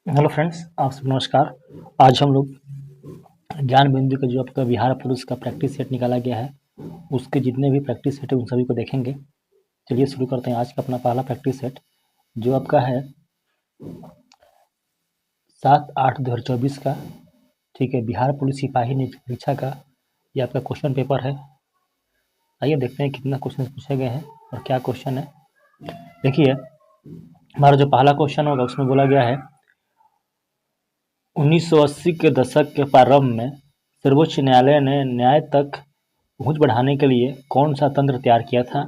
Hello friends, आप सब नमस्कार। आज हम लोग ज्ञान बिंदु का जो आपका बिहार पुलिस का प्रैक्टिस सेट निकाला गया है, उसके जितने भी प्रैक्टिस सेट है उन सभी को देखेंगे। चलिए शुरू करते हैं आज का अपना पहला प्रैक्टिस सेट, जो आपका है 7/8/2024 का। ठीक है, बिहार पुलिस सिपाही परीक्षा का ये आपका क्वेश्चन पेपर है। आइए देखते हैं कितना क्वेश्चन पूछे गए हैं और क्या क्वेश्चन है। देखिए, हमारा जो पहला क्वेश्चन होगा उसमें बोला गया है 1980 के दशक के प्रारंभ में सर्वोच्च न्यायालय ने न्याय तक पहुंच बढ़ाने के लिए कौन सा तंत्र तैयार किया था।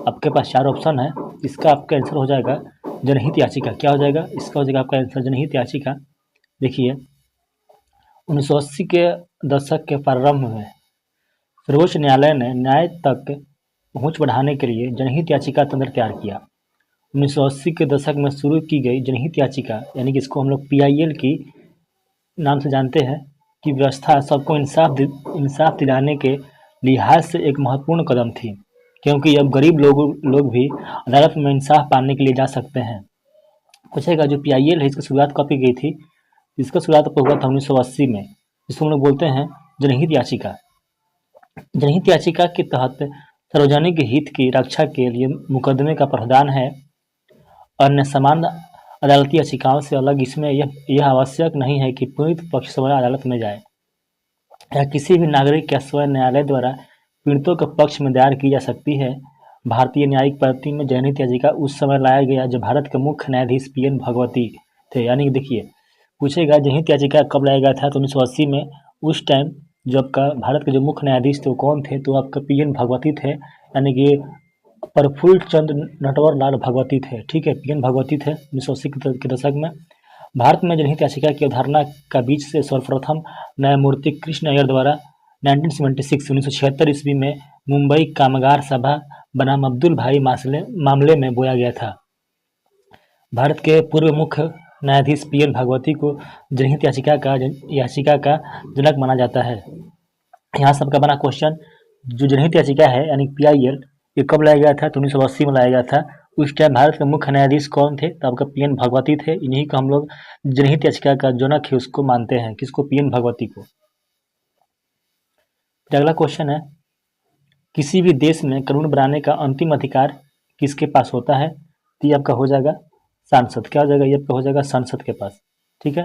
आपके पास चार ऑप्शन है। इसका आपका आंसर हो जाएगा जनहित याचिका। क्या हो जाएगा इसका? हो जाएगा आपका आंसर जनहित याचिका। देखिए, 1980 के दशक के प्रारंभ में सर्वोच्च न्यायालय ने न्याय तक पहुंच बढ़ाने के लिए जनहित याचिका तंत्र तैयार किया। 1980 के दशक में शुरू की गई जनहित याचिका, यानी कि इसको हम लोग PIL की नाम से जानते हैं, कि व्यवस्था सबको इंसाफ दिलाने के लिहाज से एक महत्वपूर्ण कदम थी, क्योंकि अब गरीब लोग भी अदालत में इंसाफ पाने के लिए जा सकते हैं। पूछेगा जो PIL है इसकी शुरुआत कब की गई थी? इसका शुरुआत आपको हुआ था 1980 में, जिसको हम लोग बोलते हैं जनहित याचिका। जनहित याचिका के तहत सार्वजनिक हित की रक्षा के लिए मुकदमे का प्रावधान है। अन्य समान अदालती याचिकाओं से अलग इसमें यह आवश्यक नहीं है कि पीड़ित पक्ष स्वयं अदालत में जाए या किसी भी नागरिक या स्वयं न्यायालय द्वारा पीड़ितों के पक्ष में दायर की जा सकती है। भारतीय न्यायिक पद्धति में जनहित याचिका उस समय लाया गया जब भारत के मुख्य न्यायाधीश PN भगवती थे। यानी कि देखिए, पूछेगा जनहित याचिका कब लाया गया था, तो 1980 में। उस टाइम जो आपका भारत के जो मुख्य न्यायाधीश थे वो कौन थे? तो आपका PN भगवती थे, यानी कि प्रफुल्ल चंद्र नटवर लाल भगवती थे। ठीक है, PN भगवती थे 1980 के दशक में। भारत में जनहित याचिका की अवधारणा का बीच से सर्वप्रथम न्यायमूर्ति कृष्ण अय्यर द्वारा 1976 ईस्वी में मुंबई कामगार सभा बनाम अब्दुल भाई मामले में बोया गया था। भारत के पूर्व मुख्य न्यायाधीश PN भगवती को जनहित याचिका का जनक माना जाता है। यहाँ सबका बना क्वेश्चन, जो जनहित याचिका है यानी PIL, ये कब लाया गया था? तो 1980 में लाया गया था। उस टाइम भारत के मुख्य न्यायाधीश कौन थे? तो आपका PN भगवती थे। इन्हीं को हम लोग जनहित याचिका का जनक है उसको मानते हैं। किसको? PN भगवती को। फिर अगला क्वेश्चन है, किसी भी देश में कानून बनाने का अंतिम अधिकार किसके पास होता है? तो ये आपका हो जाएगा सांसद। क्या हो जाएगा? ये आपका हो जाएगा संसद के पास। ठीक है,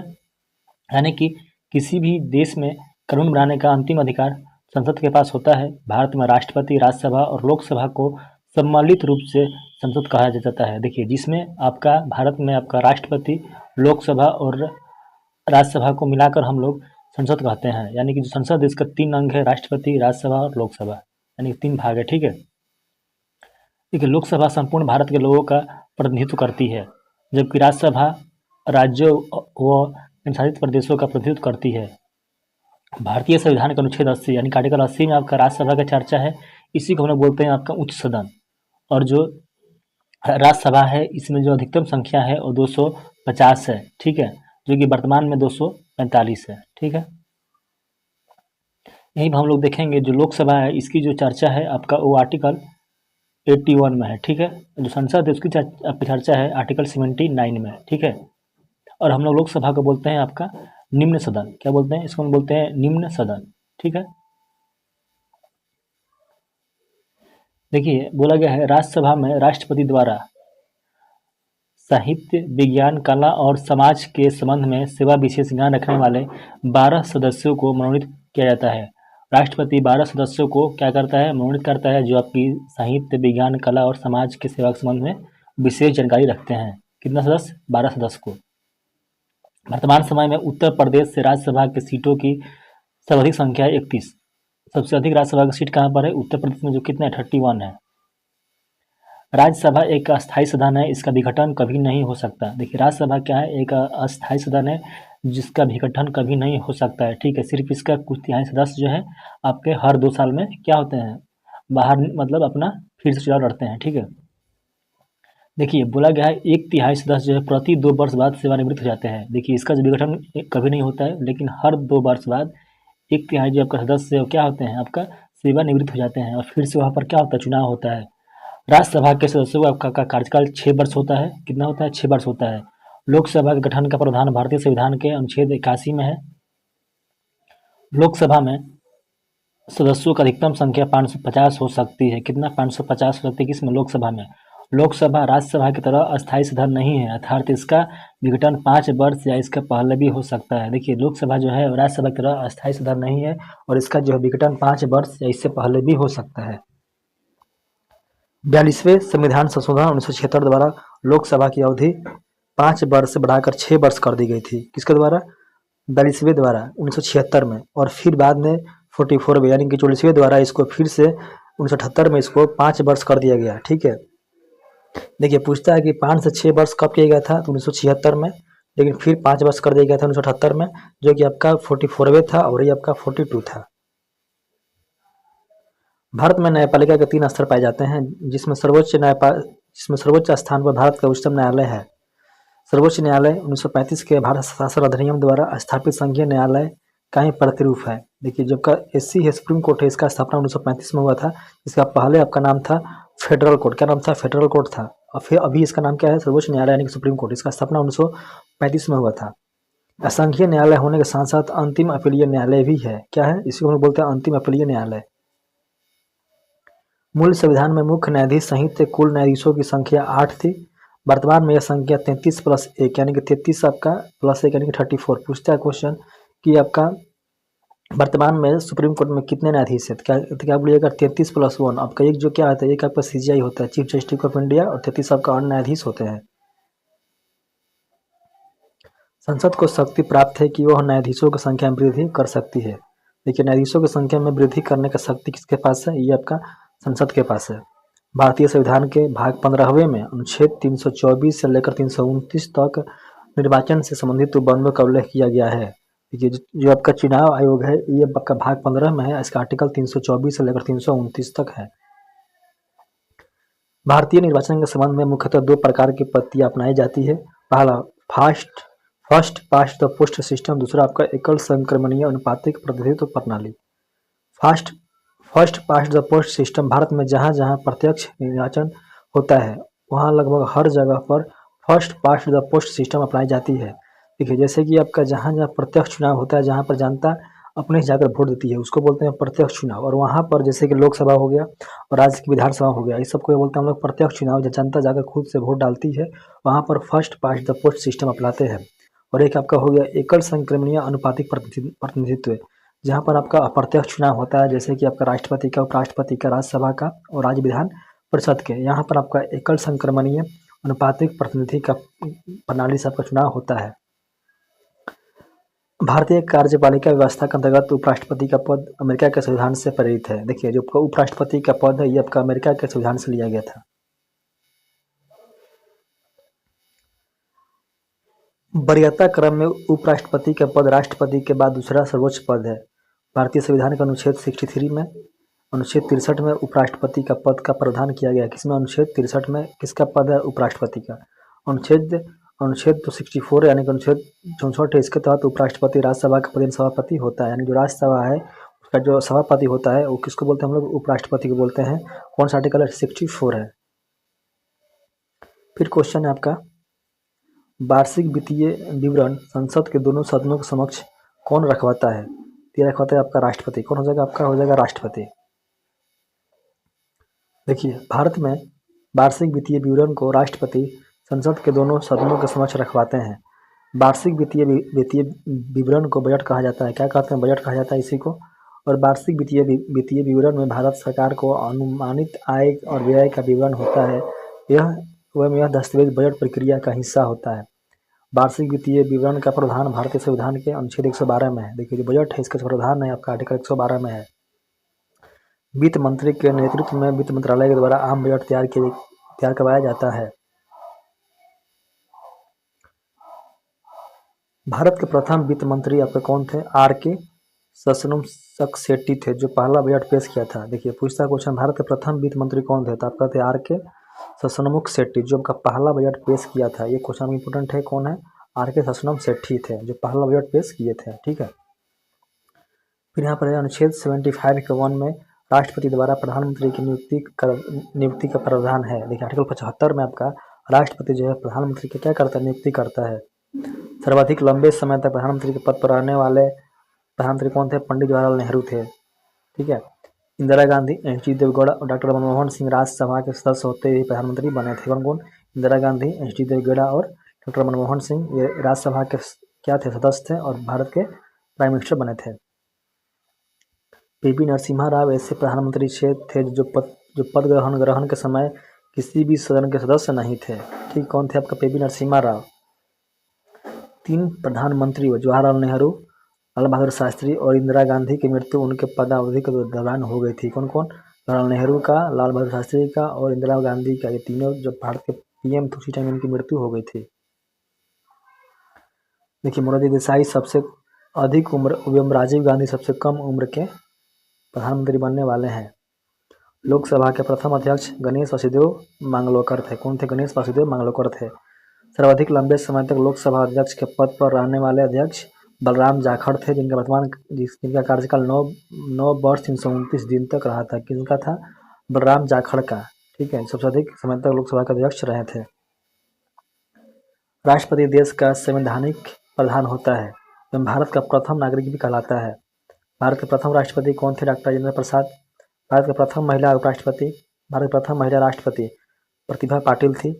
यानी कि किसी भी देश में कानून बनाने का अंतिम अधिकार संसद के पास होता है। भारत में राष्ट्रपति, राज्यसभा और लोकसभा को सम्मिलित रूप से संसद कहा जाता है। देखिए, जिसमें आपका भारत में आपका राष्ट्रपति, लोकसभा और राज्यसभा को मिलाकर हम लोग संसद कहते हैं। यानी कि जो संसद है इसका 3 अंग है, राष्ट्रपति, राज्यसभा और लोकसभा, यानी 3 भाग है। ठीक है, देखिए, लोकसभा संपूर्ण भारत के लोगों का प्रतिनिधित्व करती है, जबकि राज्यसभा राज्यों व केंद्रशासित प्रदेशों का प्रतिनिधित्व करती है। भारतीय संविधान का अनुच्छेद 80 यानी आर्टिकल 80 में आपका राज्यसभा का चर्चा है। इसी को हम लोग बोलते हैं आपका उच्च सदन। और जो राज्यसभा है इसमें जो अधिकतम संख्या है वो 250 है। ठीक है, जो कि वर्तमान में 245 है। ठीक है, यहीं हम लोग देखेंगे जो लोकसभा है इसकी जो चर्चा है आपका वो आर्टिकल 81 में है। ठीक है, जो संसद है उसकी आपकी चर्चा है आर्टिकल 79 में। ठीक है, और हम लोग लोकसभा को बोलते हैं आपका निम्न सदन। क्या बोलते हैं इसको? हम बोलते हैं निम्न सदन। ठीक है, देखिए, बोला गया है राज्यसभा में राष्ट्रपति द्वारा साहित्य, विज्ञान, कला और समाज के संबंध में सेवा विशेष ज्ञान रखने वाले 12 सदस्यों को मनोनीत किया जाता है। राष्ट्रपति 12 सदस्यों को क्या करता है? मनोनीत करता है, जो आपकी साहित्य, विज्ञान, कला और समाज के सेवा के संबंध में विशेष जानकारी रखते हैं। कितना सदस्य? 12 सदस्य को। वर्तमान समय में उत्तर प्रदेश से राज्यसभा की सीटों की सर्वाधिक संख्या है 31। सबसे अधिक राज्यसभा की सीट कहाँ पर है? उत्तर प्रदेश में, जो कितना है? 31 है। राज्यसभा एक अस्थायी सदन है, इसका विघटन कभी नहीं हो सकता। देखिए, राज्यसभा क्या है? एक अस्थायी सदन है जिसका विघटन कभी नहीं हो सकता है। ठीक है, सिर्फ इसका कुछ तिहाई सदस्य जो है आपके हर 2 साल में क्या होते हैं? बाहर, मतलब अपना फिर से चुनाव लड़ते हैं। ठीक है, देखिए, बोला गया है 1/3 सदस्य जो है प्रति 2 वर्ष बाद सेवानिवृत्त हो जाते हैं। देखिए, इसका जो विघटन कभी नहीं होता है, लेकिन हर 2 वर्ष बाद 1/3 जो आपका सदस्य है वो क्या होते हैं? आपका सेवानिवृत्त हो जाते हैं और फिर से वहाँ पर क्या होता है? चुनाव होता है। राज्यसभा के सदस्यों का कार्यकाल 6 वर्ष होता है। कितना होता है? 6 वर्ष होता है। लोकसभा के गठन का प्रावधान भारतीय संविधान के अनुच्छेद 81 में है। लोकसभा में सदस्यों की अधिकतम संख्या 550 हो सकती है। कितना? 550 हो सकती है। किसमें? लोकसभा में। लोकसभा राज्यसभा की तरह अस्थायी सदन नहीं है, अर्थात इसका विघटन 5 वर्ष या इसका पहले भी हो सकता है। देखिए, लोकसभा जो है राज्यसभा की तरह अस्थायी सदन नहीं है और इसका जो है विघटन 5 वर्ष या इससे पहले भी हो सकता है। 42वें संविधान संशोधन 1976 द्वारा लोकसभा की अवधि 5 वर्ष से बढ़ाकर 6 वर्ष कर दी गई थी। किसके द्वारा? 42वें द्वारा 1976 में। और फिर बाद में 44वें यानी कि 44वें द्वारा इसको फिर से 1978 में इसको 5 वर्ष कर दिया गया। ठीक है, देखिए पूछता है कि 5 से 6 वर्ष कब किया गया था? तो 1976 में, लेकिन फिर 5 वर्ष कर दिया गया था 1978 में, जो कि आपका 44वें था और ये आपका 42 था। भारत में न्यायपालिका के 3 स्तर पाए जाते हैं, जिसमें सर्वोच्च स्थान पर भारत का उच्चतम न्यायालय है। सर्वोच्च न्यायालय 1935 के भारत शासन अधिनियम द्वारा स्थापित संघीय न्यायालय का ही प्रतिरूप है। देखिए, जो का एससी है सुप्रीम कोर्ट है, इसका स्थापना 1935 में हुआ था। इसका पहले आपका नाम था फेडरल कोर्ट। क्या नाम था? फेडरल कोर्ट था। और फिर अभी इसका नाम क्या है? सर्वोच्च न्यायालय यानी कि सुप्रीम कोर्ट। इसका स्थापना 1935 में हुआ था। संघीय न्यायालय होने के साथ साथ अंतिम अपीलीय न्यायालय भी है। क्या है? इसी को हम बोलते हैं अंतिम अपीलीय न्यायालय। मूल संविधान में मुख्य न्यायाधीश सहित कुल न्यायाधीशों की संख्या 8 थी। वर्तमान में यह संख्या 33 + 1 यानी कि 33 आपका +1 यानी कि 34। पूछता है क्वेश्चन कि आपका वर्तमान में सुप्रीम कोर्ट में कितने न्यायाधीश है? तो क्या बोलिएगा? 33 + 1। आपका एक जो क्या होता है, एक आपका सीजीआई होता है, चीफ जस्टिस ऑफ इंडिया, और 33 आपका अन्य न्यायाधीश होते हैं। संसद को शक्ति प्राप्त है कि वह न्यायाधीशों की संख्या में वृद्धि कर सकती है। देखिए, न्यायाधीशों की संख्या में वृद्धि करने का शक्ति किसके पास है? ये आपका संसद के पास है। भारतीय संविधान के भाग 15वें में अनुच्छेद 324 से लेकर 329 तक निर्वाचन से संबंधित उपबंधों का उल्लेख किया गया है। देखिए, जो आपका चुनाव आयोग है ये आपका भाग 15 में है। इसका आर्टिकल 324 से लेकर 329 तक है। भारतीय निर्वाचन के संबंध में मुख्यतः 2 प्रकार की पद्धति अपनाई जाती है। पहला first past the post system, दूसरा आपका एकल संक्रमणीय अनुपातिक प्रतिनिधित्व प्रणाली। First past the post system Bharat में जहाँ जहाँ प्रत्यक्ष निर्वाचन होता है वहाँ लगभग हर जगह पर first past the post system अपनाई जाती है। देखिए, जैसे कि आपका जहाँ जहाँ प्रत्यक्ष चुनाव होता है, जहाँ पर जनता अपने से जाकर वोट देती है, उसको बोलते हैं प्रत्यक्ष चुनाव। और वहाँ पर जैसे कि लोकसभा हो गया और राज्य की विधानसभा हो गया, इस सबको बोलते हैं हम लोग प्रत्यक्ष चुनाव, जब जनता जाकर खुद से वोट डालती है, वहाँ पर first past the post system अपनाते हैं। और एक आपका हो गया एकल संक्रमणीय अनुपातिक प्रतिनिधित्व, जहाँ पर आपका अप्रत्यक्ष चुनाव होता है, जैसे कि आपका राष्ट्रपति का, उपराष्ट्रपति का, राज्यसभा का और राज्य विधान परिषद के। यहाँ पर आपका एकल संक्रमणीय अनुपातिक प्रतिनिधि का प्रणाली से आपका चुनाव होता है। भारतीय कार्यपालिका व्यवस्था के अंतर्गत उपराष्ट्रपति का पद अमेरिका के संविधान से प्रेरित है। देखिए, जो उपराष्ट्रपति का पद है ये आपका अमेरिका के संविधान से लिया गया था। वरीयता क्रम में उपराष्ट्रपति का पद राष्ट्रपति के बाद दूसरा सर्वोच्च पद है। भारतीय संविधान के अनुच्छेद 63 में, अनुच्छेद 63 में उपराष्ट्रपति का पद का प्रावधान किया गया है। किसमें? अनुच्छेद 63 में किसका पद है? उपराष्ट्रपति का। अनुच्छेद 64 यानी कि अनुच्छेद 64 है, इसके तहत उपराष्ट्रपति राज्यसभा का पदेन सभापति होता है। यानी जो राज्यसभा है उसका जो सभापति होता है वो किसको बोलते हैं हम लोग? उपराष्ट्रपति को बोलते हैं। कौन सा आर्टिकल है? 64 है। फिर क्वेश्चन है आपका, वार्षिक वित्तीय विवरण संसद के दोनों सदनों के समक्ष कौन रखवाता है? ये रखवाता है आपका राष्ट्रपति। कौन हो जाएगा? आपका हो जाएगा राष्ट्रपति। देखिए, भारत में वार्षिक वित्तीय विवरण को राष्ट्रपति संसद के दोनों सदनों के समक्ष रखवाते हैं। वार्षिक वित्तीय विवरण को बजट कहा जाता है। क्या कहते हैं? बजट कहा जाता है इसी को। और वार्षिक वित्तीय विवरण में भारत सरकार को अनुमानित आय और व्यय का विवरण होता है। यह दस्तावेज बजट प्रक्रिया का हिस्सा होता है। वार्षिक वित्तीय विवरण का प्रावधान भारतीय संविधान के अनुच्छेद 112 में है। देखिए, जो बजट है इसका प्रावधान है आपका आर्टिकल 112 में है। वित्त मंत्री के नेतृत्व में वित्त मंत्रालय के द्वारा आम बजट तैयार करवाया जाता है। भारत के प्रथम वित्त मंत्री आपके कौन थे? R.K. ससनुम शेट्टी थे, जो पहला बजट पेश किया था। देखिए, पूछता क्वेश्चन, भारत के प्रथम वित्त मंत्री कौन थे? तो आपका थे R.K. ससनुमुख शेट्टी, जो आपका पहला बजट पेश किया था। ये क्वेश्चन इंपोर्टेंट है। कौन है? R.K. ससनुम शेट्टी थे, जो पहला बजट पेश किए थे। ठीक है। फिर यहाँ पर अनुच्छेद 75 के 1 में राष्ट्रपति द्वारा प्रधानमंत्री की नियुक्ति का प्रावधान है। देखिए, आर्टिकल 75 में आपका राष्ट्रपति जो है प्रधानमंत्री का क्या करता है, नियुक्ति करता है। सर्वाधिक लंबे समय तक प्रधानमंत्री के पद पर रहने वाले प्रधानमंत्री कौन थे, पंडित जवाहरलाल नेहरू थे। ठीक है। इंदिरा गांधी, एच डी देवगौड़ा और डॉक्टर मनमोहन सिंह राज्यसभा के सदस्य होते ही प्रधानमंत्री बने थे। कौन कौन, इंदिरा गांधी, एच डी देवगौड़ा और डॉक्टर मनमोहन सिंह, ये राज्यसभा के क्या थे, सदस्य थे और भारत के प्राइम मिनिस्टर बने थे। पीवी नरसिम्हा राव ऐसे प्रधानमंत्री थे जो पद ग्रहण के समय किसी भी सदन के सदस्य नहीं थे। ठीक, कौन थे आपका, पीवी नरसिम्हा राव। 3 प्रधानमंत्री जवाहरलाल नेहरू, लाल बहादुर शास्त्री और इंदिरा गांधी की मृत्यु उनके पदावधि के दौरान हो गई थी। कौन कौन, जवाहरलाल नेहरू का, लाल बहादुर शास्त्री का और इंदिरा गांधी का, ये तीनों जब भारत के पीएम थे उसी टाइम इनकी मृत्यु हो गई थी। देखिए, मोरारजी देसाई सबसे अधिक उम्र एवं राजीव गांधी सबसे कम उम्र के प्रधानमंत्री बनने वाले हैं। लोकसभा के प्रथम अध्यक्ष गणेश वासुदेव मांगलोकर थे। कौन थे, गणेश वासुदेव मांगलोकर थे। सर्वाधिक लंबे समय तक लोकसभा अध्यक्ष के पद पर रहने वाले अध्यक्ष बलराम जाखड़ थे, जिनका कार्यकाल 9 वर्ष 329 दिन तक रहा था। किसका था, बलराम जाखड़ का। ठीक है, सबसे अधिक समय तक लोकसभा के अध्यक्ष रहे थे। राष्ट्रपति देश का संवैधानिक प्रधान होता है एवं भारत का प्रथम नागरिक भी कहलाता है। भारत के प्रथम राष्ट्रपति कौन थे, डॉक्टर राजेंद्र प्रसाद। भारत की प्रथम महिला उपराष्ट्रपति, भारत की प्रथम महिला राष्ट्रपति प्रतिभा पाटिल थी।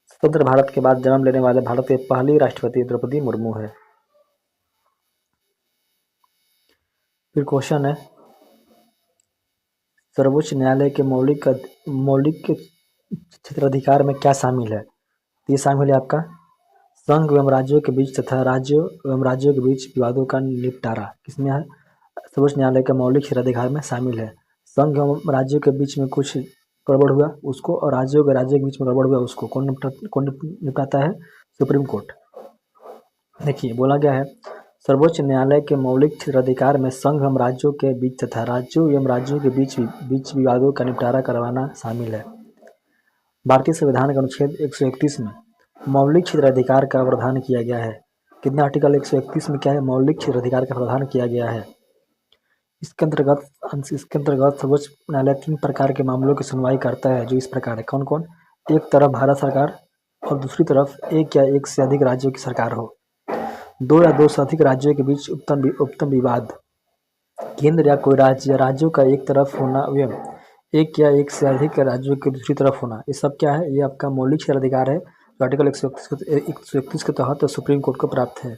स्वतंत्र भारत के बाद जन्म लेने वाले भारत की पहली राष्ट्रपति द्रौपदी मुर्मू है। फिर क्वेश्चन है, सर्वोच्च न्यायालय के मौलिक क्षेत्राधिकार में क्या शामिल है। ये शामिल है आपका संघ एवं राज्यों के बीच तथा राज्यों एवं राज्यों के बीच विवादों का निपटारा। किसमें है, सर्वोच्च न्यायालय के मौलिक क्षेत्राधिकार में शामिल है। संघ एवं राज्यों के बीच में कुछ गड़बड़ हुआ उसको, और राज्यों के बीच में गड़बड़ हुआ उसको कौन निपटाता है, सुप्रीम कोर्ट। देखिए, बोला गया है सर्वोच्च न्यायालय के मौलिक क्षेत्राधिकार में संघ एवं राज्यों के बीच तथा राज्यों एवं राज्यों के बीच विवादों का निपटारा करवाना शामिल है। भारतीय संविधान के अनुच्छेद 131 में मौलिक क्षेत्राधिकार का प्रावधान किया गया है। कितना, आर्टिकल 131 में क्या है, मौलिक क्षेत्राधिकार का प्रावधान किया गया है। इसके अंतर्गत सर्वोच्च न्यायालय 3 प्रकार के मामलों की सुनवाई करता है, जो इस प्रकार है। कौन कौन, एक तरफ भारत सरकार और दूसरी तरफ एक या एक से अधिक राज्यों की सरकार हो। 2 या 2 से अधिक राज्यों के बीच उत्तम विवाद, केंद्र या कोई राज्य या राज्यों का एक तरफ होना एवं एक या एक से अधिक राज्यों के दूसरी तरफ होना, ये सब क्या है, ये आपका मौलिक क्षेत्राधिकार है, जो आर्टिकल 131 के तहत सुप्रीम कोर्ट को प्राप्त है।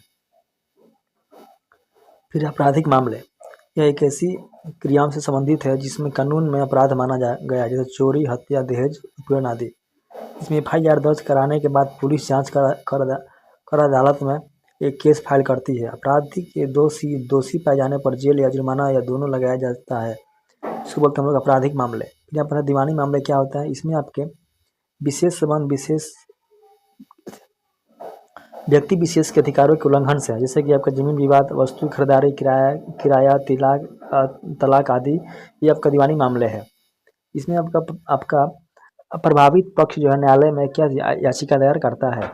फिर आपराधिक मामले, यह एक ऐसी क्रियाओं से संबंधित है जिसमें कानून में अपराध माना गया, जैसे चोरी, हत्या, दहेज, उत्पीड़न आदि। इसमें FIR दर्ज कराने के बाद पुलिस जांच कर अदालत में एक केस फाइल करती है। अपराधी के दोषी पाए जाने पर जेल या जुर्माना या दोनों लगाया जाता है। इसको बोलते हैं हम लोग आपराधिक मामले। फिर यहाँ पर दीवानी मामले क्या होता है, इसमें आपके विशेष संबंध विशेष व्यक्ति विशेष के अधिकारों के उल्लंघन से है, जैसे कि आपका जमीन विवाद, वस्तु खरीदारी, किराया, तलाक आदि, ये आपका दीवानी मामले है। इसमें आपका प्रभावित पक्ष जो है न्यायालय में क्या याचिका दायर करता है।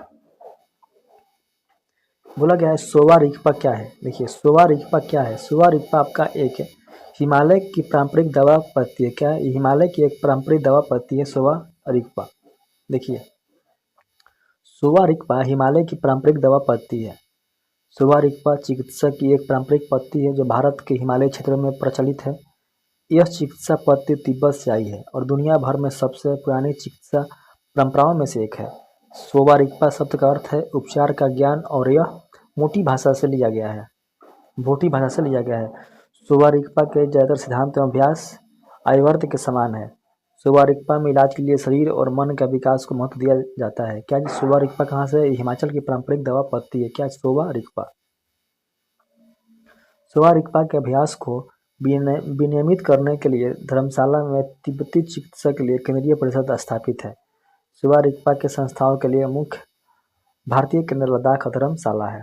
बोला गया है सोवा रिगपा क्या है। देखिए, सोवा रिगपा क्या है, सोवा रिगपा आपका एक हिमालय की पारंपरिक दवा पत्ती है। क्या है, हिमालय की एक पारंपरिक दवा पत्ती है सोवा रिगपा। देखिए, सोवा रिगपा हिमालय की पारंपरिक दवा पत्ती है। सोवा रिगपा चिकित्सा की एक पारंपरिक पत्ती है जो भारत के हिमालय क्षेत्रों में प्रचलित है। यह चिकित्सा पत्ती तिब्बत से आई है और दुनिया भर में सबसे पुरानी चिकित्सा परंपराओं में से एक है। सोवा रिगपा शब्द का अर्थ है उपचार का ज्ञान और यह मोटी भाषा से लिया गया है। सोवा रिगपा के ज़्यादातर सिद्धांत एवं अभ्यास आर्यवर्त के समान है। सोवा रिगपा में इलाज के लिए शरीर और मन का विकास को महत्व दिया जाता है। क्या सोवा रिगपा कहाँ से, हिमाचल की पारंपरिक दवा पत्ती है। क्या सोवा रिगपा। सोवा रिगपा के अभ्यास को विनियमित करने के लिए धर्मशाला में तिब्बती चिकित्सा के लिए केंद्रीय परिषद स्थापित है। सोवा रिगपा के संस्थाओं के लिए मुख्य भारतीय केंद्र लद्दाख धर्मशाला है।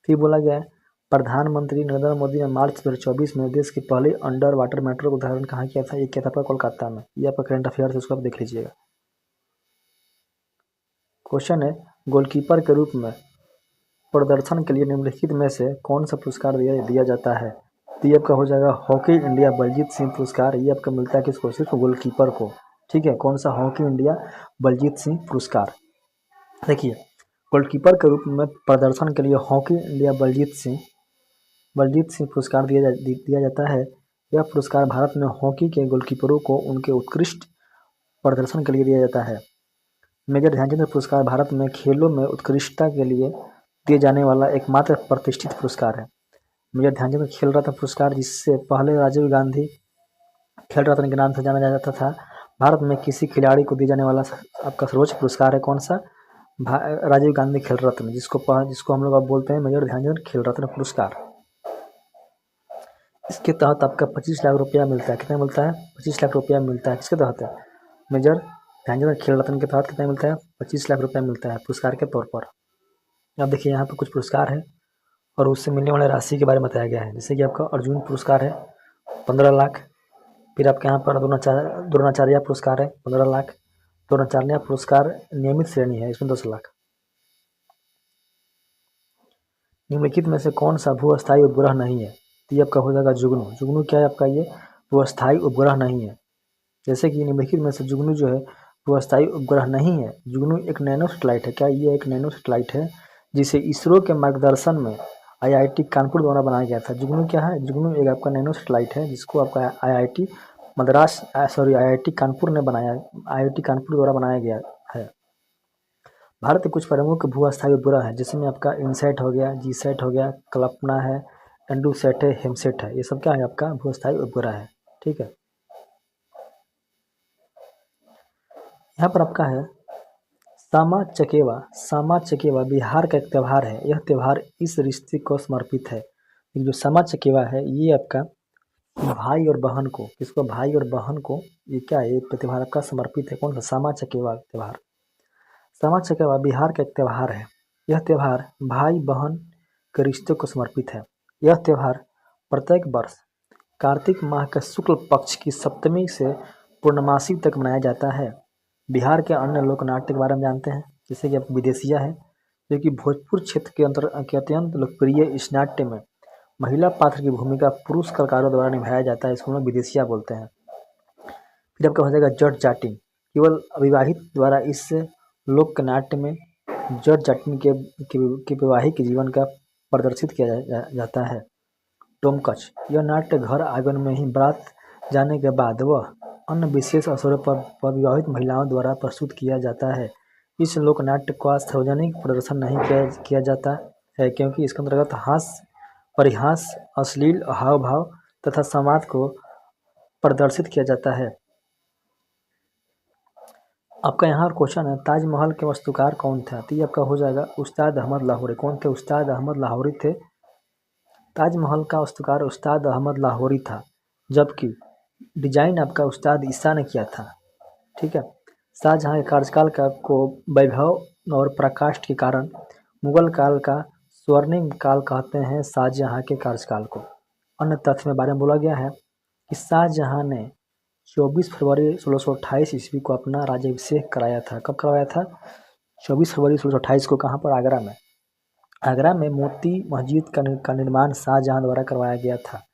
फिर बोला गया है प्रधानमंत्री नरेंद्र मोदी ने मार्च 2024 में देश की पहली अंडर वाटर मेट्रो का उद्घाटन कहाँ किया था। ये किया था कोलकाता में। ये आपका करंट अफेयर है, उसको आप देख लीजिएगा। क्वेश्चन है, गोलकीपर के रूप में प्रदर्शन के लिए निम्नलिखित में से कौन सा पुरस्कार दिया जाता है। तो ये आपका हो जाएगा हॉकी इंडिया बलजीत सिंह पुरस्कार। ये आपका मिलता है किसको, सिर्फ गोलकीपर को। ठीक है, कौन सा? हॉकी इंडिया बलजीत सिंह पुरस्कार। देखिए, गोलकीपर के रूप में प्रदर्शन के लिए हॉकी इंडिया बलजीत सिंह पुरस्कार दिया जाता है। यह पुरस्कार भारत में हॉकी के गोलकीपरों को उनके उत्कृष्ट प्रदर्शन के लिए दिया जाता है। मेजर ध्यानचंद पुरस्कार भारत में खेलों में उत्कृष्टता के लिए दिए जाने वाला एकमात्र प्रतिष्ठित पुरस्कार है। मेजर ध्यानचंद खेल रत्न पुरस्कार, जिससे पहले राजीव गांधी खेल रत्न के नाम से जाना जाता था, भारत में किसी खिलाड़ी को दिया जाने वाला आपका सर्वोच्च पुरस्कार है। कौन सा? राजीव गांधी खेल रत्न, जिसको हम लोग अब बोलते हैं मेजर ध्यानचंद खेल रत्न पुरस्कार। इसके तहत आपका 25 लाख रुपया मिलता है। कितना मिलता है? 25 लाख रुपया मिलता है। किसके तहत है? मेजर ध्यानचंद खेल रत्न के तहत कितना मिलता है? 25 लाख रुपया मिलता है पुरस्कार के तौर पर। अब देखिए, यहाँ पर कुछ पुरस्कार है और उससे मिलने वाले राशि के बारे में बताया गया है। जैसे कि आपका अर्जुन पुरस्कार है 15 लाख। फिर आपके यहाँ पर द्रोणाचार्य पुरस्कार है 15 लाख। द्रोणाचार्य पुरस्कार नियमित श्रेणी है, इसमें 10 लाख। निम्नलिखित में से कौन सा भू अस्थायी उपग्रह नहीं है? तो ये आपका हो जाएगा जुगनू। जुगनू क्या है आपका? ये भू अस्थायी उपग्रह नहीं है। जैसे कि निम्नलिखित में से जुगनू जो है भू अस्थायी उपग्रह नहीं है। जुगनू एक नैनो सैटेलाइट है। क्या ये एक नैनो सैटेलाइट है, जिसे इसरो के मार्गदर्शन में IIT कानपुर द्वारा बनाया गया था? जुगनू क्या है? जुगनू एक आपका नैनो सैटेलाइट है, जिसको आपका IIT कानपुर ने बनाया, IIT कानपुर द्वारा बनाया गया है। भारत के कुछ प्रमुख भू अस्थायी उपग्रह हैं, जिसमें आपका इनसैट हो गया, जीसैट हो गया, कल्पना है, एंडूसैट है, हेमसेट है। ये सब क्या है? आपका भू अस्थायी उपग्रह है। ठीक है, यहाँ पर आपका है सामा चकेवा। सामा चकेवा बिहार का एक त्यौहार है। यह त्यौहार इस रिश्ते को समर्पित है। ये जो सामा चकेवा है, ये आपका भाई और बहन को, किसको? भाई और बहन को ये क्या है? ये त्यौहार आपका समर्पित है। कौन सा? सामा चकेवा त्यौहार। सामा चकेवा बिहार का एक त्यौहार है। यह त्यौहार भाई बहन के रिश्ते को समर्पित है। यह त्यौहार प्रत्येक वर्ष कार्तिक माह के शुक्ल पक्ष की सप्तमी से पूर्णमासी तक मनाया जाता है। बिहार के अन्य लोक नाट्य के बारे में जानते हैं, जैसे कि आप विदेशिया है, जो कि भोजपुर क्षेत्र के अत्यंत लोकप्रिय इस नाट्य में महिला पात्र की भूमिका पुरुष कलाकारों द्वारा निभाया जाता है। इसको हम लोग विदेशिया बोलते हैं। फिर आपका हो जाएगा जट जाटिन। केवल अविवाहित द्वारा इस लोक नाट्य में जट जाटिन के वैवाहिक जीवन का प्रदर्शित किया जाता है। डोमकच, यह नाट्य घर आंगन में ही बारात जाने के बाद वह अन्य विशेष अवसरों पर विवाहित महिलाओं द्वारा प्रस्तुत किया जाता है। इस लोक नाट्य का सार्वजनिक प्रदर्शन नहीं किया जाता है, क्योंकि इसके अंतर्गत हास्य, परिहास, अश्लील हाव भाव तथा संवाद को प्रदर्शित किया जाता है। आपका यहाँ क्वेश्चन है, ताजमहल के वास्तुकार कौन था? तो ये आपका हो जाएगा उस्ताद अहमद लाहौरी। कौन थे? उस्ताद अहमद लाहौरी थे। ताजमहल का वास्तुकार उस्ताद अहमद लाहौरी था, जबकि डिजाइन आपका उस्ताद ईसा ने किया था। ठीक है, शाहजहाँ के कार्यकाल को वैभव और प्रकाष्ठ के कारण मुगल काल का स्वर्णिम काल कहते हैं शाहजहाँ के कार्यकाल को। अन्य तथ्य में बारे में बोला गया है कि शाहजहाँ ने 24 फरवरी 1628 ईस्वी को अपना राज्याभिषेक कराया था। कब करवाया था? 24 फरवरी 1628 को। कहाँ पर? आगरा में। आगरा में मोती मस्जिद का निर्माण शाहजहाँ द्वारा करवाया गया था।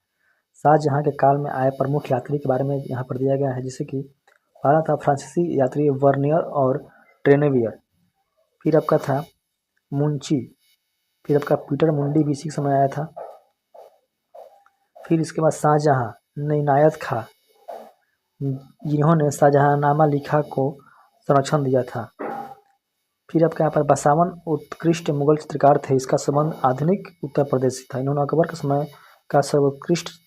शाहजहाँ के काल में आए प्रमुख यात्री के बारे में यहाँ पर दिया गया है, जैसे कि पहला था फ्रांसीसी यात्री वर्नियर और ट्रेनेवियर। फिर आपका था मुंशी। फिर आपका पीटर मुंडी भी इसी समय आया था। फिर इसके बाद शाहजहाँ ने इनायत खां, जिन्होंने शाहजहाँनामा लिखा को संरक्षण दिया था। फिर आपके यहाँ पर बसावन उत्कृष्ट मुगल चित्रकार थे। इसका संबंध आधुनिक उत्तर प्रदेश से था। इन्होंने अकबर के समय का सर्वोत्कृष्ट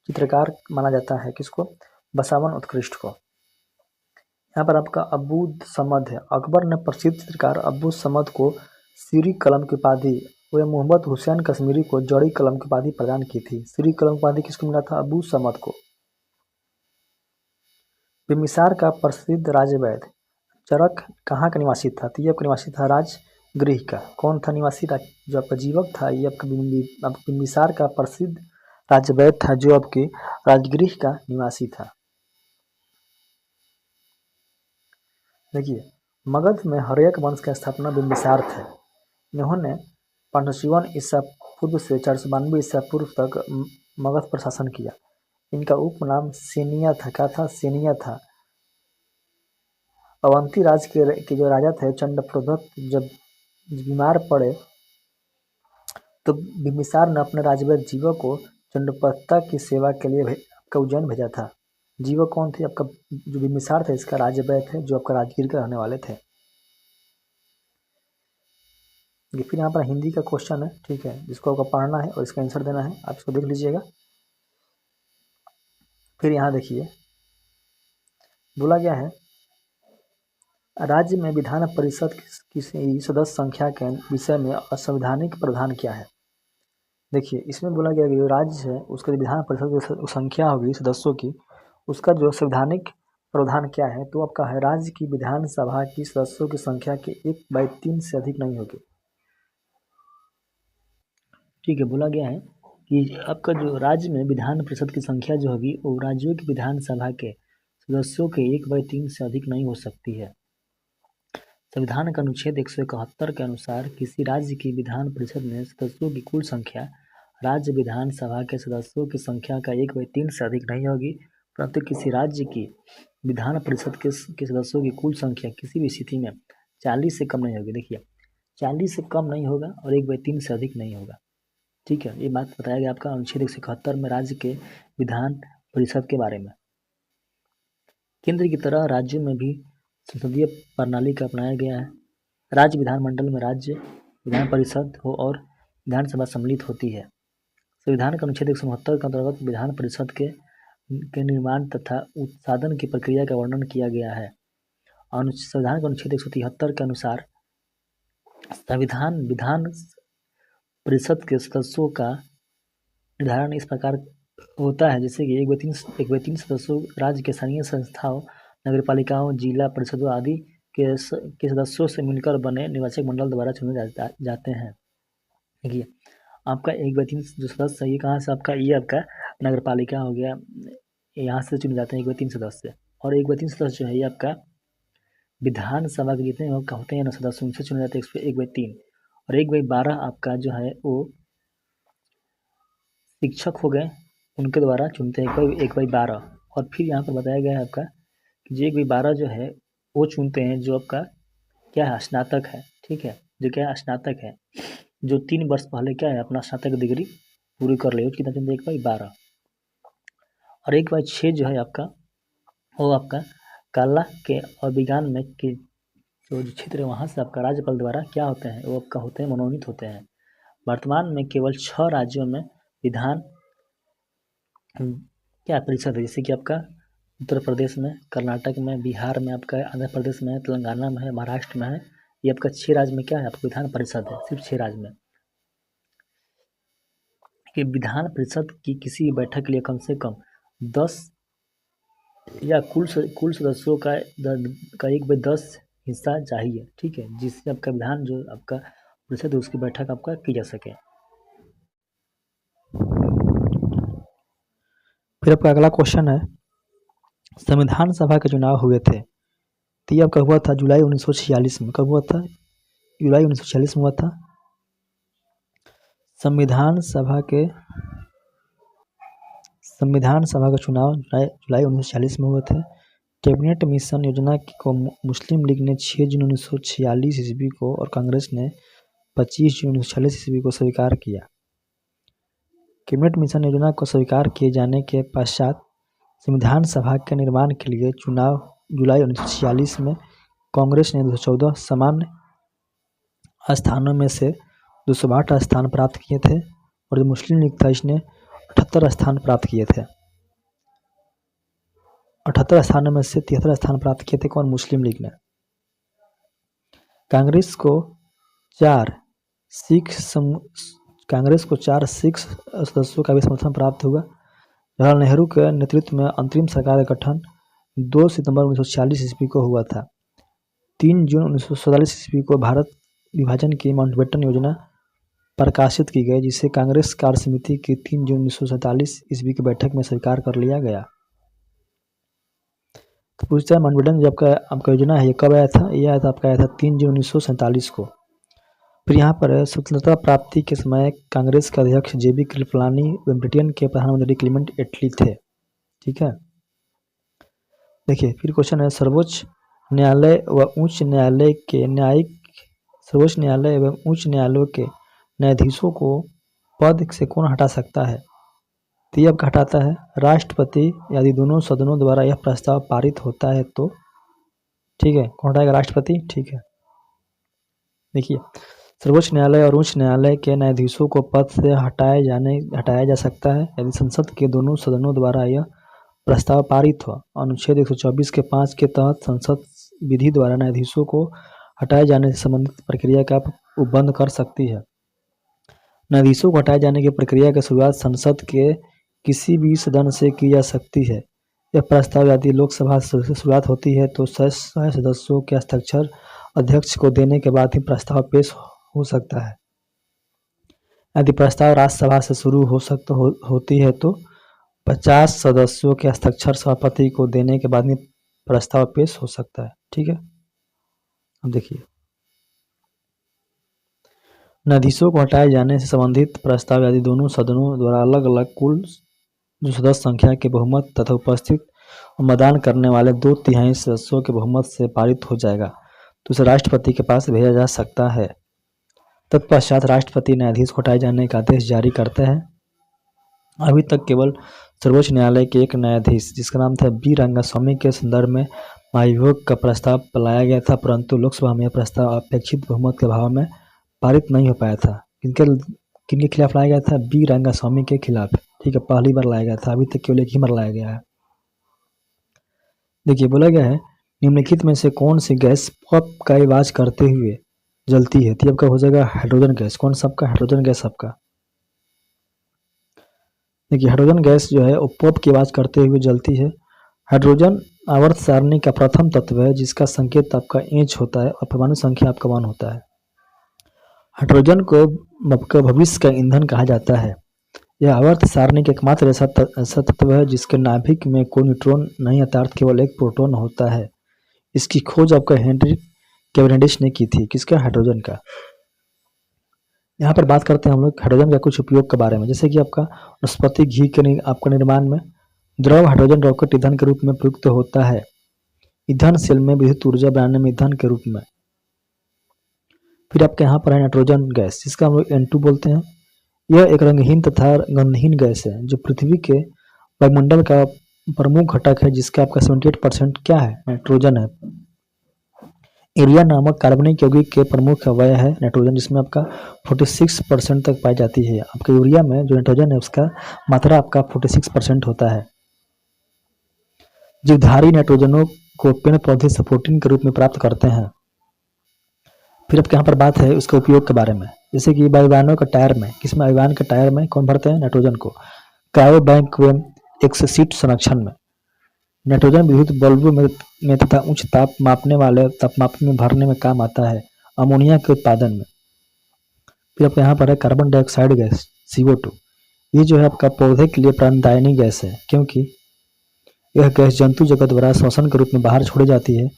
चित्रकार माना जाता है। किसको? बसावन उत्कृष्ट को। यहाँ पर आपका अबू समद है। अकबर ने प्रसिद्ध चित्रकार अबू समद को सीरी कलम की उपाधि व मोहम्मद हुसैन कश्मीरी को जड़ी कलम की उपाधि प्रदान की थी। सीरी कलम की उपाधि किसको मिला था? अबू समद को। बिम्बिसार का प्रसिद्ध राजवैद्य चरक कहाँ का निवासी था? तो ये आपका निवासी था राजगृह का। कौन था निवासी? जो आपका जीवक था, ये आपका बिम्बिसार का प्रसिद्ध राजवैद्य था, जो आपके राजगृह का निवासी था। देखिए, मगध में हर्यक वंश का स्थापना बिम्बिसार थे। इन्होंने 551 ईसा पूर्व से 492 ईसा पूर्व तक मगध पर शासन किया। इनका उपनाम सेनिया था। क्या था? सेनिया था। अवंती राज के जो राजा थे चंडप्रद्योत, जब बीमार पड़े तो बिम्बिसार ने अपने राजवैद्य जीवा को चंडप्रद्योता की सेवा के लिए आपका उज्जैन भेजा था। जीवा कौन थे? आपका जो बिम्बिसार थे इसका राजवैद्य थे, जो आपका राजगीर के रहने वाले थे। ये फिर यहाँ पर हिंदी का क्वेश्चन है, ठीक है, जिसको आपको पढ़ना है और इसका आंसर देना है। आप इसको देख लीजिएगा। फिर यहाँ देखिए बोला गया है राज्य में विधान परिषद की सदस्य संख्या के विषय में असंवैधानिक प्रावधान क्या है। देखिए इसमें बोला गया कि जो राज्य है उसका विधान परिषद की संख्या होगी सदस्यों की, उसका जो संवैधानिक प्रावधान क्या है, तो आपका है राज्य की विधानसभा की सदस्यों की संख्या के 1/3 से अधिक नहीं होगी। ठीक है, बोला गया है कि आपका जो राज्य में विधान परिषद की संख्या जो होगी वो राज्यों की विधानसभा के सदस्यों के 1/3 से अधिक नहीं हो सकती है। संविधान का अनुच्छेद 171 के अनुसार किसी राज्य की विधान परिषद में सदस्यों की कुल संख्या राज्य विधानसभा के सदस्यों की संख्या का 1/3 से अधिक नहीं होगी, परंतु किसी राज्य की विधान परिषद के सदस्यों की कुल संख्या किसी भी स्थिति में 40 से कम नहीं होगी। देखिए 40 से कम नहीं होगा और 1/3 से अधिक नहीं होगा। ठीक है, ये बात बताया गया आपका अनुच्छेद 171 में राज्य के विधान परिषद के बारे में। केंद्र की तरह राज्यों में भी संसदीय प्रणाली का अपनाया गया है। राज्य विधानमंडल में राज्य विधान परिषद हो और विधानसभा सम्मिलित होती है। संविधान का अनुच्छेद 169 के अंतर्गत विधान परिषद के निर्माण तथा उत्पादन की प्रक्रिया का वर्णन किया गया है। संविधान का अनुच्छेद 173 के अनुसार विधान परिषद के सदस्यों का निर्धारण इस प्रकार होता है जैसे कि 1/3 सदस्यों राज्य के स्थानीय संस्थाओं, नगरपालिकाओं, जिला परिषदों आदि के सदस्यों से मिलकर बने निर्वाचक मंडल द्वारा चुने जाते हैं। देखिए आपका 1/3 जो सदस्य है ये कहाँ से आपका, ये आपका नगरपालिका हो गया, यहाँ से चुने जाते हैं 1/3 सदस्य। और 1/3 सदस्य जो है ये आपका विधानसभा के जितने होते हैं ना सदस्य उनसे चुने जाते हैं 1/3। और 1/12 आपका जो है वो शिक्षक हो गए, उनके द्वारा चुनते हैं 1/12। और फिर यहाँ पर बताया गया है आपका कि जो 1/12 जो है वो चुनते हैं जो आपका क्या है, स्नातक है। ठीक है, जो क्या है स्नातक है, जो 3 वर्ष पहले क्या है अपना स्नातक डिग्री पूरी कर ले, कितना चुनते हैं 1/12। और 1/6 जो है आपका वो आपका कला के और विज्ञान में के जो क्षेत्र है वहाँ से आपका राज्यपाल द्वारा क्या होते हैं, वो आपका होते हैं मनोनीत होते हैं। वर्तमान में केवल 6 राज्यों में विधान क्या परिषद है, जैसे कि आपका उत्तर प्रदेश में, कर्नाटक में, बिहार में, आपका आंध्र प्रदेश में है, तेलंगाना में है, महाराष्ट्र में है। ये आपका 6 राज्य में क्या है आपका विधान परिषद है, सिर्फ 6 राज्य में। कि विधान परिषद की किसी बैठक के लिए कम से कम 10 या कुल सदस्यों का 1/10 हिस्सा चाहिए। ठीक है, जिससे आपका विधान जो आपका परिषद है उसकी बैठक आपका की जा सके। फिर आपका अगला क्वेश्चन है संविधान सभा के चुनाव हुए थे, तो ये आपका हुआ था जुलाई 1946 में। कब हुआ था? जुलाई 1946 में हुआ था। संविधान सभा का चुनाव जुलाई 1946 में हुए थे। कैबिनेट मिशन योजना को मुस्लिम लीग ने 6 जून 1946 ईस्वी को और कांग्रेस ने 25 जून 1946 ईस्वी को स्वीकार किया। कैबिनेट मिशन योजना को स्वीकार किए जाने के पश्चात संविधान सभा के निर्माण के लिए चुनाव जुलाई 1946 में कांग्रेस ने 214 सामान्य स्थानों में से 262 स्थान प्राप्त किए थे और जो मुस्लिम लीग था इसने 78 स्थान प्राप्त किए थे। 78 स्थानों में से 73 स्थान प्राप्त किए थे कौन? मुस्लिम लीग ने। कांग्रेस को 4 सिख सदस्यों का भी समर्थन प्राप्त हुआ। जवाहरलाल नेहरू के नेतृत्व में अंतरिम सरकार का गठन 2 सितंबर 1946 ईस्वी को हुआ था। 3 जून 1947 ईस्वी को भारत विभाजन की माउंटबेटन योजना प्रकाशित की गई, जिसे कांग्रेस कार्य समिति की 3 जून 1947 ईस्वी की बैठक में स्वीकार कर लिया गया। तो पूछता है माउंटबेटन जब आपका योजना है ये कब आया था? ये आया था आपका आया था 3 जून 1947 को। फिर यहाँ पर स्वतंत्रता प्राप्ति के समय कांग्रेस के अध्यक्ष JB कृपलानी व ब्रिटेन के प्रधानमंत्री क्लीमेंट एटली थे। ठीक है, देखिए फिर क्वेश्चन है सर्वोच्च न्यायालय व उच्च न्यायालय के न्यायिक सर्वोच्च न्यायालय एवं उच्च न्यायालयों के न्यायाधीशों को पद से कौन हटा सकता है? तो ये आपका हटाता है राष्ट्रपति यदि दोनों सदनों द्वारा यह प्रस्ताव पारित होता है तो। ठीक है, कौन हटाएगा? राष्ट्रपति। ठीक है, देखिए सर्वोच्च न्यायालय और उच्च न्यायालय के न्यायाधीशों को पद से हटाया जा सकता है यदि संसद के दोनों सदनों द्वारा यह प्रस्ताव पारित हो। अनुच्छेद 124 के 5 के तहत संसद विधि द्वारा न्यायाधीशों को हटाए जाने से संबंधित प्रक्रिया का बंद कर सकती है। न्यायाधीशों को हटाए जाने की प्रक्रिया की शुरुआत संसद के किसी भी सदन से की जा सकती है। यह प्रस्ताव यदि लोकसभा से शुरुआत होती है तो 100 सदस्यों के हस्ताक्षर अध्यक्ष को देने के बाद ही प्रस्ताव पेश हो सकता है। यदि प्रस्ताव राज्यसभा से शुरू होती है तो 50 सदस्यों के हस्ताक्षर सभापति को देने के बाद ही प्रस्ताव पेश हो सकता है। ठीक है, अब देखिए न्यायाधीशों को हटाए जाने से संबंधित प्रस्ताव यदि दोनों सदनों द्वारा अलग अलग कुल जो सदस्य संख्या के बहुमत तथा उपस्थित और मतदान करने वाले 2/3 सदस्यों के बहुमत से पारित हो जाएगा तो उसे राष्ट्रपति के पास भेजा जा सकता है। तत्पश्चात राष्ट्रपति न्यायाधीश को हटाए जाने का आदेश जारी करते हैं। अभी तक केवल सर्वोच्च न्यायालय के एक न्यायाधीश जिसका नाम था बी रंगास्वामी के संदर्भ में महाभियोग का प्रस्ताव लाया गया था, परंतु लोकसभा में यह प्रस्ताव अपेक्षित बहुमत के अभाव में पारित नहीं हो पाया था। किनके खिलाफ लाया गया था? बी रंगास्वामी के खिलाफ। ठीक है, पहली बार लाया गया था, अभी तक केवल एक ही बार लाया गया है। देखिए बोला गया है निम्नलिखित में से कौन सी गैस पॉप का आवाज करते हुए जलती है? तो आपका हो जाएगा हाइड्रोजन गैस। कौन सा आपका? हाइड्रोजन गैस आपका। देखिए हाइड्रोजन गैस जो है वो पॉप की आवाज करते हुए जलती है। हाइड्रोजन आवर्त सारणी का प्रथम तत्व है जिसका संकेत आपका H होता है और परमाणु संख्या आपका 1 होता है। हाइड्रोजन को भविष्य का ईंधन कहा जाता है। यह आवर्त सारणी का एकमात्र ऐसा तत्व है जिसके नाभिक में कोई न्यूट्रॉन नहीं अर्थात केवल एक प्रोटॉन होता है। इसकी खोज आपका हेनरी कैवेंडिश ने की थी। किसका? हाइड्रोजन का। यहाँ पर बात करते हैं हम लोग हाइड्रोजन का कुछ उपयोग के बारे में, जैसे कि आपका वनस्पति घी के आपका निर्माण में द्रव हाइड्रोजन रॉकेट ईंधन के रूप में प्रयुक्त होता है। ईंधन सेल में विद्युत ऊर्जा बनाने में ईंधन के रूप में। फिर आपके यहाँ पर है नाइट्रोजन गैस जिसका हम लोग N2 बोलते हैं। यह एक रंगहीन तथा गंधहीन गैस है जो पृथ्वी के वायुमंडल का प्रमुख घटक है जिसका आपका 78% क्या है? नाइट्रोजन है। यूरिया नामक कार्बनिक यौगिक के प्रमुख अवयव है नाइट्रोजन जिसमें आपका 46% तक पाई जाती है। आपके यूरिया में जो नाइट्रोजन है उसका मात्रा आपका 46% होता है। जीवधारी नाइट्रोजनों को पेड़ पौधे से प्रोटीन के रूप में प्राप्त करते हैं। फिर आपके यहाँ पर बात है उसके उपयोग के बारे में, जैसे कि वायुयानों के टायर में, किसमें? वायुयान के टायर में कौन भरते हैं? नाइट्रोजन को। क्रायो बैंक में एक्सशीट संरक्षण में। नाइट्रोजन विद्युत बल्बों में तथा उच्च ताप मापने वाले तापमापन में भरने में काम आता है। अमोनिया के उत्पादन में। फिर आपके यहाँ पर है कार्बन डाइऑक्साइड गैस CO2। ये जो है आपका पौधे के लिए प्राणदायिनी गैस है क्योंकि यह गैस जंतु जगत द्वारा श्वसन के रूप में बाहर छोड़ी जाती है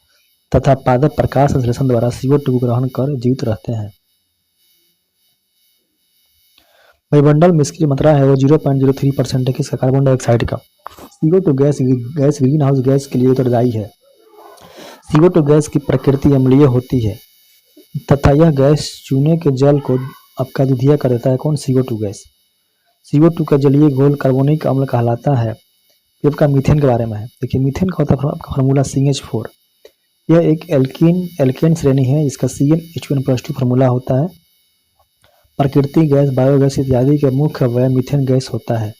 तथा पादप प्रकाश संश्लेषण द्वारा CO2 को ग्रहण कर जीवित रहते हैं। वायुमंडल में इसकी मात्रा है वो 0.03% है किसका? कार्बन डाइऑक्साइड का। CO2 gas green house gas के लिए उत्तरदायी है। CO2 गैस की प्रकृति अम्लीय होती है तथा यह गैस चूने के जल को आपका दुधिया कर देता है। कौन? CO2 gas. CO2 का जलीय घोल कार्बोनिक अम्ल कहलाता है। ये आपका मीथेन के बारे में है। देखिए मीथेन का होता है आपका फार्मूला CH4। यह एक एल्केन श्रेणी है जिसका CnH2n+2 फार्मूला होता है। प्राकृतिक गैस, बायोगैस इत्यादि के मुख्य अवयव मीथेन गैस होता है।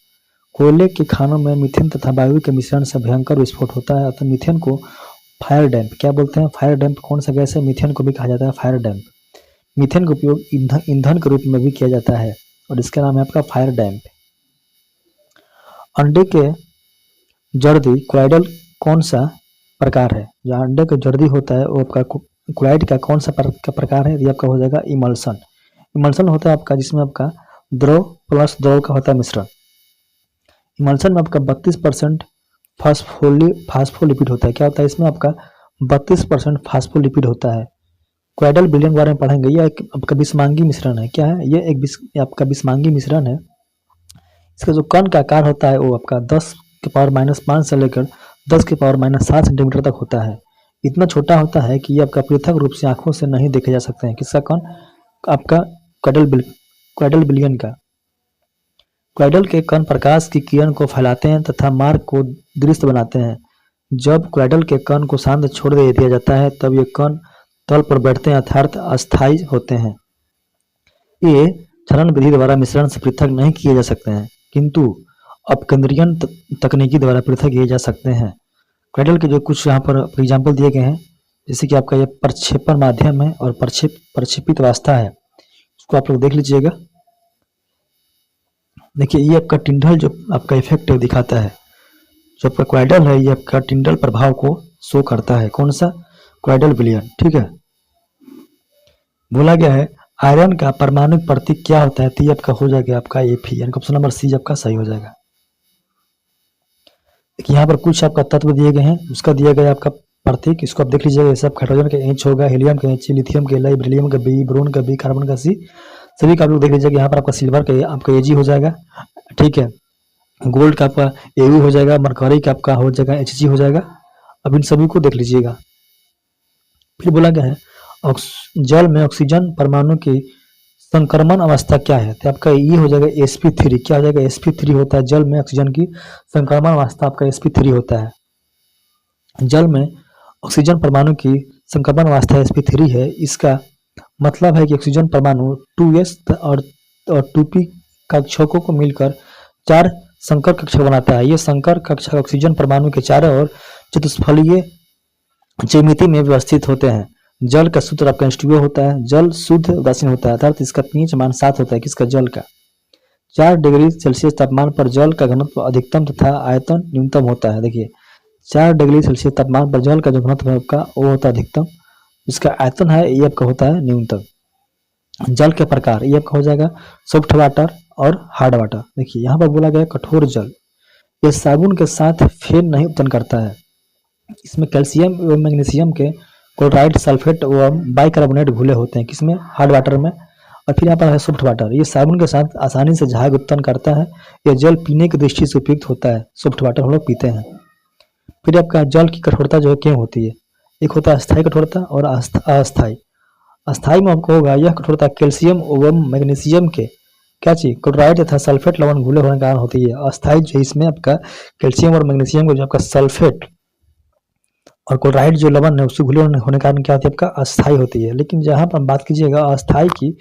कोयले के खानों में मीथेन तथा वायु के मिश्रण से भयंकर विस्फोट होता है अतः मीथेन को फायर डैम्प क्या बोलते हैं? फायर डैम्प कौन सा गैस है? मीथेन को भी कहा जाता है फायर डैम्प। मीथेन का उपयोग ईंधन के रूप में भी किया जाता है और इसका नाम है आपका फायर डैम्प। अंडे के जर्दी क्लोइडल कौन सा प्रकार है? जो अंडे का जर्दी होता है वो आपका क्लोइड का कौन सा प्रकार है? ये आपका हो जाएगा इमल्सन। इमल्सन होता है आपका जिसमें आपका द्रव प्लस द्रव का होता है मिश्रण। इमल्सन में आपका 32% फास्फोलिपिड होता है। क्या होता है इसमें? आपका 32% फास्फोलिपिड होता है। क्लोइडल विलयन के बारे में पढ़ेंगे। यह एक आपका विषमांगी मिश्रण है। क्या है? ये एक आपका विषमांगी मिश्रण है। इसका जो कण का आकार होता है वो आपका 10⁻⁻5 से लेकर 10⁻⁷ सेंटीमीटर तक होता है। इतना छोटा होता है कि ये आपका पृथक रूप से आंखों से नहीं देखे जा सकते हैं। किसका कण? आपका क्वाड्रल बिलियन का। क्वाड्रल के कण प्रकाश की किरण को फैलाते हैं तथा मार्ग को दृश्य बनाते हैं। जब क्वाड्रल के कण को शांत छोड़ दिया जाता है तब ये कण तल पर बैठते हैं अर्थात अस्थायी होते हैं। ये क्षरण विधि द्वारा मिश्रण से पृथक नहीं किए जा सकते हैं, किंतु अपकेंद्रीयन तकनीकी द्वारा पृथक किए जा सकते हैं। क्वाड्रल के जो कुछ यहाँ पर एग्जाम्पल दिए गए हैं, जैसे कि आपका ये प्रक्षेपण माध्यम है और प्रक्षेपित अवस्था है, उसको आप लोग देख लीजिएगा। देखिए ये आपका टिंडल जो आपका इफेक्ट दिखाता है, जो आपका क्वाड्रल है ये आपका टिंडल प्रभाव को शो करता है। कौन सा? क्वाड्रल विलयन। ठीक है, बोला गया है आयरन का परमाणु प्रतीक क्या होता है, तो ये आपका हो जाएगा आपका Fe, यानी ऑप्शन नंबर सी आपका सही हो जाएगा। देखिए यहाँ पर कुछ आपका तत्व दिए गए हैं, उसका दिया गया आपका प्रतीक, इसको आप देख लीजिएगा। जैसे आप हाइड्रोजन का H होगा, हीलियम का H, लिथियम का Li, बेरिलियम का B, बोरोन का B, कार्बन का C, सभी का आप लोग देख लीजिएगा। यहाँ पर आपका सिल्वर का आपका Ag हो जाएगा। ठीक है, गोल्ड का आपका Au हो जाएगा, मरकरी का आपका हो जाएगा Hg हो जाएगा। अब इन सभी को देख लीजिएगा। फिर बोला गया है जल में ऑक्सीजन परमाणु की संक्रमण अवस्था क्या है, तो आपका ये हो जाएगा sp3। क्या हो जाएगा? sp3 होता है जल में ऑक्सीजन की संक्रमण अवस्था, आपका sp3 होता है। जल में ऑक्सीजन परमाणु की संक्रमण अवस्था sp3 है। इसका मतलब है कि ऑक्सीजन परमाणु 2s और 2p कक्षकों को मिलकर 4 संकर कक्षक बनाता है। ये संकर कक्षक ऑक्सीजन परमाणु के चारों ओर चतुष्फलकीय ज्यामिति में व्यवस्थित होते हैं। जल का सूत्र आपका H2O होता है। जल शुद्ध उदासीन होता है, अर्थात इसका pH मान 7 होता है। किसका? जल का। 4 डिग्री सेल्सियस तापमान पर जल का घनत्व अधिकतम तथा आयतन न्यूनतम होता है। देखिए 4 डिग्री सेल्सियस तापमान पर जल का जो घनत्व है आपका वो होता है अधिकतम, इसका आयतन है ये आपका होता है न्यूनतम। जल के प्रकार ये आपका हो जाएगा सॉफ्ट वाटर और हार्ड वाटर। देखिए यहाँ पर बोला गया कठोर जल, यह साबुन के साथ फेन नहीं उत्पन्न करता है। इसमें कैल्शियम एवं मैग्नीशियम के क्लोराइड, सल्फेट एवं बाइकार्बोनेट घुले होते हैं। किसमें? हार्ड वाटर में। और फिर यहाँ पर है सॉफ्ट वाटर, ये साबुन के साथ आसानी से झाग उत्पन्न करता है। यह जल पीने की दृष्टि से उपयुक्त होता है। सॉफ्ट वाटर हम लोग पीते हैं। फिर आपका जल की कठोरता जो है क्यों होती है, एक होता है अस्थायी कठोरता और अस्थायी। अस्थायी में आपको होगा यह कठोरता कैल्शियम एवं मैग्नीशियम के क्या चीज क्लोराइड तथा सल्फेट लवण घुले होने के कारण होती है। अस्थायी जो इसमें आपका कैल्शियम और मैग्नीशियम का जो आपका सल्फेट और क्लोराइड जो लवण है उससे घुले होने के कारण क्या होती है आपका अस्थायी होती है। लेकिन जहां पर हम बात कीजिएगा अस्थायी की,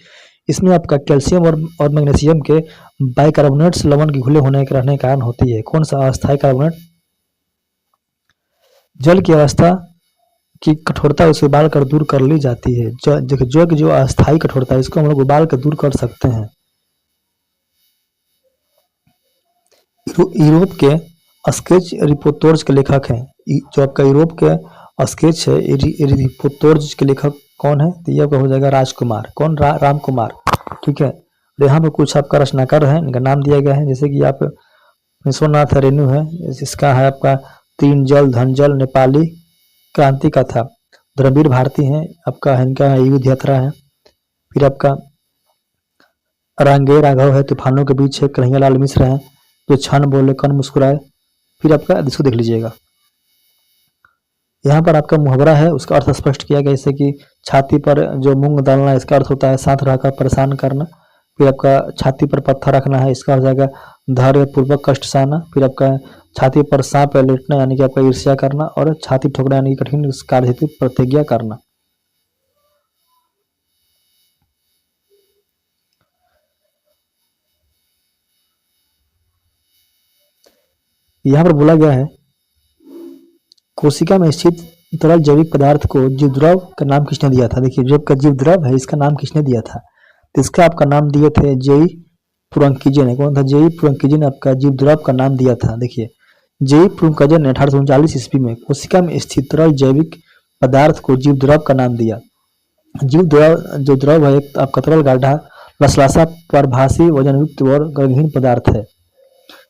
इसमें आपका कैल्शियम और मैग्नीशियम के बाइकार्बोनेट्स लवण के घुले होने के रहने के कारण होती है। कौन सा? अस्थायी कार्बोनेट। जल की अवस्था की कठोरता उसे उबाल कर दूर कर ली जाती है। जो अस्थायी कठोरता है इसको हम लोग उबाल कर दूर कर सकते हैं। यूरोप के स्केच रिपोर्टोर्ज के लेखक हैं। जो आपका यूरोप के स्केच है रिपोर्टोर्ज के लेखक कौन है, तो ये आपका हो जाएगा राजकुमार। कौन? राम कुमार। ठीक है, और यहाँ पे कुछ आपका रचनाकार है, इनका नाम दिया गया है। जैसे कि आप विश्वनाथ रेणु है, इसका है आपका 3 जल धन जल नेपाली क्रांति का था। धर्मवीर भारती हैं आपका, इनका युद्ध यात्रा है। फिर आपका रांगे राघव है, तूफानों के बीच है। कन्हैया लाल मिश्र है, जो क्षण बोले कण मुस्कुराए। फिर आपका इसको देख लीजिएगा, यहाँ पर आपका मुहावरा है, उसका अर्थ स्पष्ट किया गया। जैसे कि छाती पर जो मूंग डालना, इसका अर्थ होता है साथ रहकर परेशान करना। फिर आपका छाती पर पत्थर रखना है, इसका हो जाएगा धैर्य पूर्वक कष्ट सहना। फिर आपका छाती पर सांप लेटना यानी कि आपका ईर्ष्या करना, और छाती ठोकना यानी कि कठिन कार्य हेतु प्रतिज्ञा करना। यहाँ पर बोला गया है कोशिका में स्थित तरल जैविक पदार्थ को जीवद्रव का नाम किसने दिया था। देखिए जो आपका जीवद्रव है इसका नाम किसने दिया था, तो इसका आपका नाम दिए थे जेई पुरंकिजे ने। कौन था? जेई पुरंकिजे ने आपका जीवद्रव का नाम दिया था। देखिए जेई पुरंकिजे ने 1839 ईस्वी में कोशिका में स्थित तरल जैविक पदार्थ को जीवद्रव का नाम दिया। जीवद्रव जो द्रव है एक आपका तरल गाढ़ा लसलासा परभासी वजनयुक्त और गंधहीन पदार्थ है।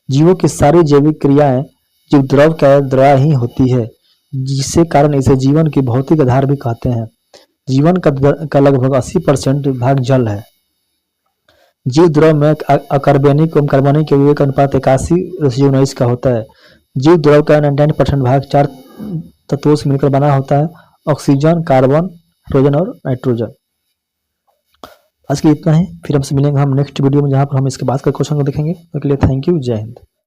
जीवों की सारी जैविक क्रियाएं जीवद्रव के द्वारा ही होती है, जिससे कारण इसे जीवन की भौतिक आधार भी कहते हैं। जीवन का लगभग 80% भाग जल है। जीव द्रव में अकार्बनिक एवं कार्बनिक के विवेक अनुपात 81:19 का होता है। जीव द्रव का 99% भाग 4 तत्वों से मिलकर बना होता है ऑक्सीजन, कार्बन, हाइड्रोजन और नाइट्रोजन। आज के इतना ही, फिर हमसे मिलेंगे हम नेक्स्ट वीडियो में, जहाँ पर हम इसके बाद का क्वेश्चन को देखेंगे। उसके लिए थैंक यू, जय हिंद।